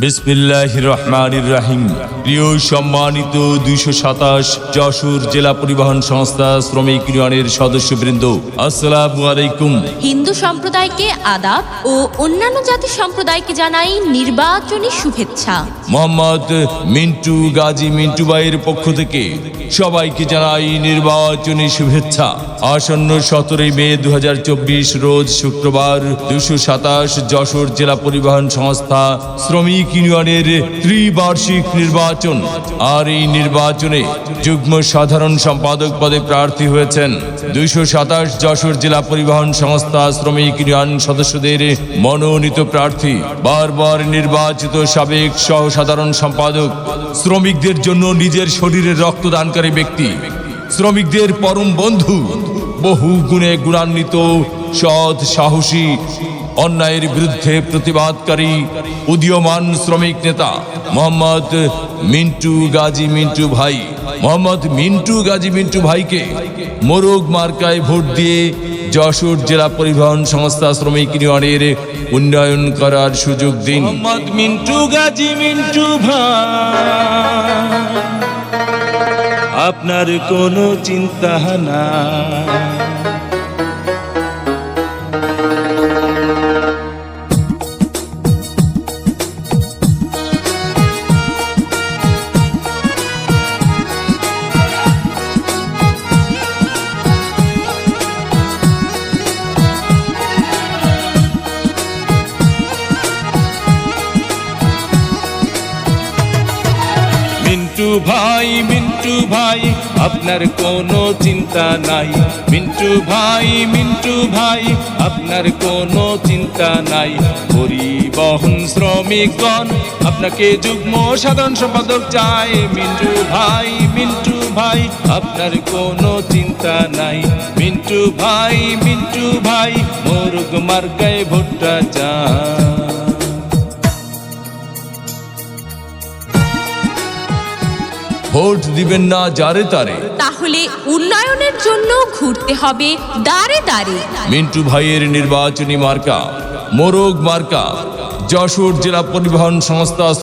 বিসমিল্লাহির রহমানির রহিম। প্রিয় সম্মানিত ২২৭ যশোর জেলা পরিবহন সংস্থা শ্রমিক ইউনিয়নের সদস্যবৃন্দ, আসসালামু আলাইকুম। হিন্দু সম্প্রদায়কে আদাব ও অন্যান্য জাতি সম্প্রদায়কে জানাই নির্বাচনী শুভেচ্ছা। মোহাম্মদ মিন্টু গাজী মিন্টু ভাইয়ের পক্ষ থেকে সবাইকে জানাই নির্বাচনী শুভেচ্ছা। আসন্ন ১৭ মে ২০২৪ রোজ শুক্রবার ২২৭ যশোর জেলা পরিবহন সংস্থা শ্রমিক ইউনিয়নের ত্রিবার্ষিক নির্বাচন। আর এই নির্বাচনে যুগ্ম সাধারণ সম্পাদক পদে প্রার্থী হয়েছেন ২২৭ যশোর জেলা পরিবহন সংস্থা শ্রমিক ইউনিয়ন সদস্যদের মনোনীত প্রার্থী, বারবার নির্বাচিত সাবেক সহ সাধারণ সম্পাদক, শ্রমিকদের জন্য নিজের শরীরের রক্তদানকারী ব্যক্তি, শ্রমিকদের পরম বন্ধু, বহু গুণে গুণান্বিত, সৎ, সাহসী, অন্যায়ের বিরুদ্ধে প্রতিবাদকারী উদীয়মান শ্রমিক নেতা মোহাম্মদ মিন্টু গাজী মিন্টু ভাই। মোহাম্মদ মিন্টু গাজী মিন্টু ভাইকে মোরগ মার্কায় ভোট দিয়ে যশোর জেলা পরিবহন সংস্থা শ্রমিক ইউনিয়নের উন্নয়ন করার সুযোগ দিন। মোহাম্মদ মিন্টু গাজী মিন্টু ভাই, আপনার কোনো চিন্তা না। মিন্টু ভাই আপনার কোনো চিন্তা নাই। মিন্টু ভাই আপনার কোনো চিন্তা নাই। পরিবহন শ্রমিকগণ আপনাকে যুগ্ম সাধারণ সম্পাদক চায়। মিন্টু ভাই আপনার কোনো চিন্তা নাই। মিন্টু ভাই মোরগ মার্কায় ভোটটা চায়। ভোট দিবেন না যারে তারে, তাহলে উন্নয়নের জন্য ঘুরতে হবে দাঁড়ে দাঁড়ে। মিন্টু ভাইয়ের নির্বাচনী মার্কা মোরগ মার্কা। যশোর জেলা পরিবহন সংস্থা